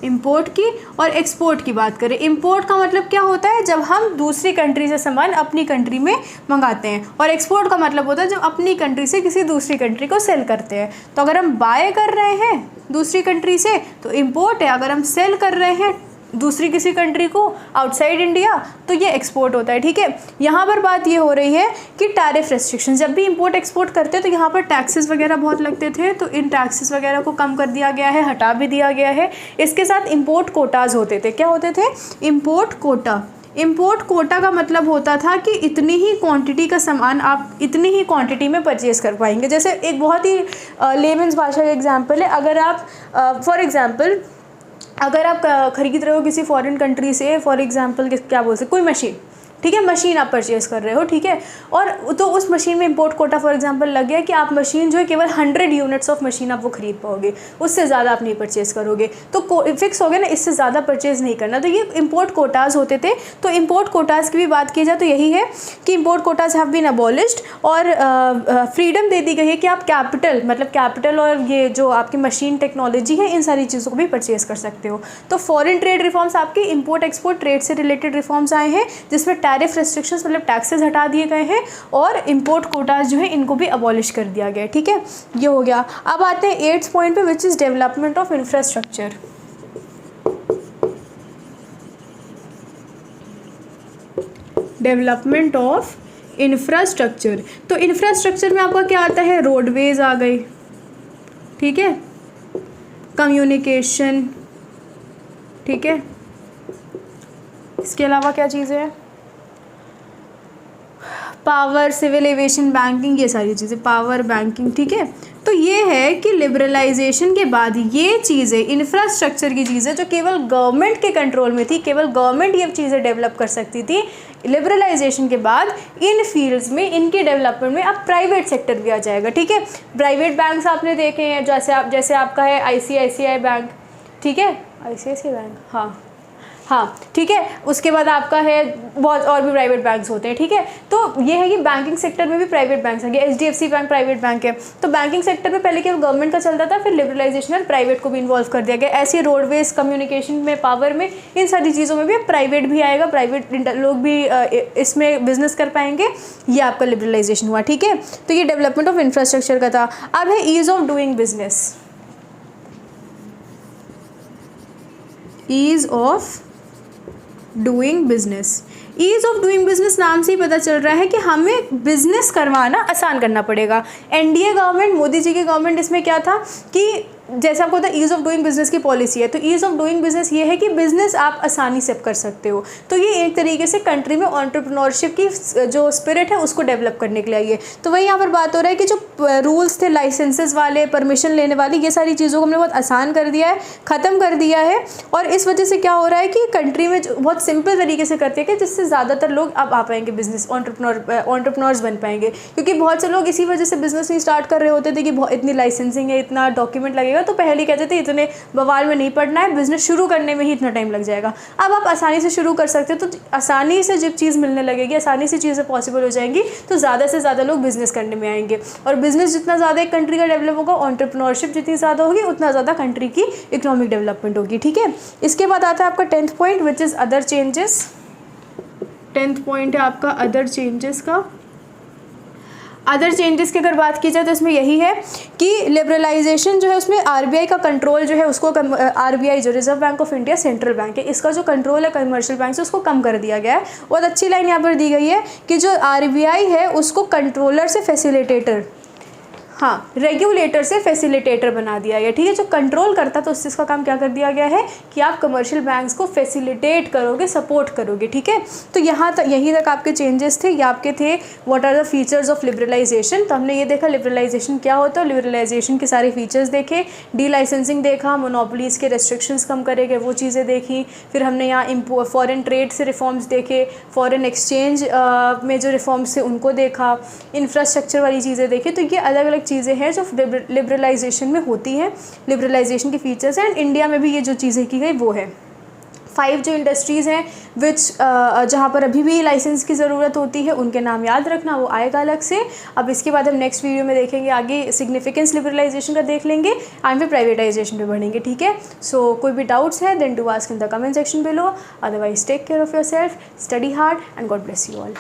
इंपोर्ट की और एक्सपोर्ट की बात करें, इंपोर्ट का मतलब क्या होता है, जब हम दूसरी कंट्री से सामान अपनी कंट्री में मंगाते हैं, और एक्सपोर्ट का मतलब होता है जब अपनी कंट्री से किसी दूसरी कंट्री को सेल करते हैं। तो अगर हम बाय कर रहे हैं दूसरी कंट्री से तो इंपोर्ट है, अगर हम सेल कर रहे हैं दूसरी किसी कंट्री को आउटसाइड इंडिया तो ये एक्सपोर्ट होता है। ठीक है, यहाँ पर बात ये हो रही है कि टैरिफ रेस्ट्रिक्शन, जब भी इंपोर्ट एक्सपोर्ट करते हैं तो यहाँ पर टैक्सेस वगैरह बहुत लगते थे, तो इन टैक्सेस वगैरह को कम कर दिया गया है, हटा भी दिया गया है। इसके साथ इंपोर्ट कोटाज होते थे, क्या होते थे, इंपोर्ट कोटा। इंपोर्ट कोटा का मतलब होता था कि इतनी ही क्वांटिटी का सामान आप इतनी ही क्वांटिटी में परचेज़ कर पाएंगे। जैसे एक बहुत ही लेमन्स भाषा का एग्जांपल है, अगर आप फॉर एग्जांपल अगर आप खरीद रहे हो किसी फॉरेन कंट्री से, फॉर एग्जांपल क्या बोल सकते, कोई मशीन, ठीक है, मशीन आप परचेज कर रहे हो, ठीक है, और तो उस मशीन में इंपोर्ट कोटा फॉर एग्जांपल लग गया कि आप मशीन जो है केवल 100 यूनिट्स ऑफ मशीन आप वो खरीद पाओगे, उससे ज़्यादा आप नहीं परचेज करोगे, तो फिक्स हो गया ना, इससे ज़्यादा परचेज नहीं करना। तो ये इंपोर्ट कोटाज होते थे। तो इंपोर्ट कोटाज की भी बात की जाए तो यही है कि import quotas have been abolished, और फ्रीडम दे दी गई है कि आप कैपिटल, मतलब कैपिटल और ये जो आपकी मशीन टेक्नोलॉजी है, इन सारी चीज़ों को भी परचेज कर सकते हो। तो फॉरेन ट्रेड रिफॉर्म्स आपके इंपोर्ट एक्सपोर्ट ट्रेड से रिलेटेड रिफॉर्म्स आए हैं, जिसमें टैरिफ रेस्ट्रिक्शंस मतलब टैक्सेस हटा दिए गए हैं, और इंपोर्ट कोटाज जो है इनको भी अबॉलिश कर दिया गया है। ठीक है, ये हो गया। अब आते हैं 8th पॉइंट पे, which is development of infrastructure. Development of infrastructure, तो इंफ्रास्ट्रक्चर में आपका क्या आता है, रोडवेज आ गई, ठीक है, कम्युनिकेशन, ठीक है, इसके अलावा क्या चीज़ें हैं, पावर, सिविल एविएशन, बैंकिंग, ये सारी चीज़ें, पावर, बैंकिंग, ठीक है। तो ये है कि लिबरलाइजेशन के बाद ये चीज़ें, इंफ्रास्ट्रक्चर की चीज़ें जो केवल गवर्नमेंट के कंट्रोल में थी, केवल गवर्नमेंट ये चीज़ें डेवलप कर सकती थी, लिबरलाइजेशन के बाद इन फील्ड्स में, इनके डेवलपमेंट में अब प्राइवेट सेक्टर भी आ जाएगा। ठीक है, प्राइवेट बैंक्स आपने देखे हैं, जैसे आपका है ICICI बैंक, ठीक है, ICICI बैंक, हाँ, ठीक है, उसके बाद आपका है बहुत और भी प्राइवेट बैंक्स होते हैं। ठीक है, तो ये है कि बैंकिंग सेक्टर में भी प्राइवेट बैंक्स आएंगे, HDFC बैंक प्राइवेट बैंक है। तो बैंकिंग सेक्टर में पहले केवल गवर्नमेंट का चलता था, फिर लिबरलाइजेशन में प्राइवेट को भी इन्वॉल्व कर दिया गया। ऐसे रोडवेज, कम्युनिकेशन में, पावर में, इन सारी चीज़ों में भी प्राइवेट भी आएगा, प्राइवेट लोग भी इसमें बिजनेस कर पाएंगे। ये आपका लिबरलाइजेशन हुआ। ठीक है, तो ये डेवलपमेंट ऑफ इंफ्रास्ट्रक्चर का था। अब है ease of doing business. Ease of doing business, ease of doing business नाम से ही पता चल रहा है कि हमें बिजनेस करवाना आसान करना पड़ेगा। एनडीए गवर्नमेंट, मोदी जी की गवर्नमेंट, इसमें क्या था कि जैसे आपको पता है ईज़ ऑफ डूइंग बिजनेस की पॉलिसी है, तो ईज़ ऑफ डूइंग बिजनेस ये है कि बिजनेस आप आसानी से कर सकते हो। तो ये एक तरीके से कंट्री में एंटरप्रेन्योरशिप की जो स्पिरिट है उसको डेवलप करने के लिए आई है। तो वही यहाँ पर बात हो रहा है कि जो रूल्स थे लाइसेंसेस वाले, परमिशन लेने वाले, ये सारी चीज़ों को हमने बहुत आसान कर दिया है, ख़त्म कर दिया है, और इस वजह से क्या हो रहा है कि कंट्री में बहुत सिंपल तरीके से करती है कि जिससे ज़्यादातर लोग अब आ पाएंगे, बिजनेस एंटरप्रेन्योर्स बन पाएंगे। क्योंकि बहुत से लोग इसी वजह से बिजनेस नहीं स्टार्ट कर रहे होते थे कि इतनी लाइसेंसिंग है, इतना डॉक्यूमेंट लगेगा, तो पहले कहते थे इतने बवाल में नहीं पड़ना है, बिजनेस शुरू करने में ही इतना टाइम लग जाएगा। अब आप आसानी से शुरू कर सकते हो, तो आसानी से जब चीज़ मिलने लगेगी, आसानी से चीज़ें पॉसिबल हो जाएंगी, तो ज़्यादा से ज़्यादा लोग बिजनेस करने में आएंगे। और बिजनेस जितना ज़्यादा एक कंट्री का डेवलप होगा, एंटरप्रेन्योरशिप जितनी ज़्यादा होगी, उतना ज़्यादा कंट्री की इकोनॉमिक डेवलपमेंट होगी। ठीक है, इसके बाद आता है आपका 10th point, which is other changes. 10th point है आपका अदर चेंजेस का। अदर चेंजेस की अगर बात की जाए तो इसमें यही है कि लिबरलाइजेशन जो है उसमें आरबीआई का कंट्रोल जो है उसको आरबीआई जो reserve bank of India central bank है, इसका जो कंट्रोल है कमर्शियल बैंक से उसको कम कर दिया गया है। बहुत अच्छी लाइन यहाँ पर दी गई है कि जो आरबीआई है उसको कंट्रोलर से फैसिलिटेटर, हाँ, रेगुलेटर से फैसिलिटेटर बना दिया गया। ठीक है, जो कंट्रोल करता तो उस चीज़ का काम क्या कर दिया गया है कि आप कमर्शियल बैंक्स को फैसिलिटेट करोगे, सपोर्ट करोगे। ठीक है, तो यहाँ तक, यहीं तक आपके चेंजेस थे। ये आपके थे what are the features of liberalisation. तो हमने ये देखा लिबरलाइजेशन क्या होता है, लिबरलाइजेशन के सारे फीचर्स देखे, डी लाइसेंसिंग देखा, मोनोपोलीज़ के रेस्ट्रिक्शंस कम करेंगे वो चीज़ें देखी। फिर हमने यहाँ फॉरेन ट्रेड से रिफॉर्म्स देखे, फॉरेन एक्सचेंज में जो रिफॉर्म्स थे उनको देखा, इंफ्रास्ट्रक्चर वाली चीज़ें देखी। तो ये अलग अलग चीज़ें हैं जो लिबरलाइजेशन में होती हैं, लिबरलाइजेशन के फीचर्स हैं। एंड इंडिया में भी ये जो चीज़ें की गई वो है। 5 जो इंडस्ट्रीज़ हैं विच जहाँ पर अभी भी लाइसेंस की ज़रूरत होती है, उनके नाम याद रखना, वो आएगा अलग से। अब इसके बाद हम नेक्स्ट वीडियो में देखेंगे आगे सिग्निफिकेंस लिबरलाइजेशन का देख लेंगे एंड फिर प्राइवेटाइजेशन पे बढ़ेंगे, ठीक है। सो कोई भी डाउट्स है then to ask in the comment section below, otherwise take care of your self, study hard and God bless you all.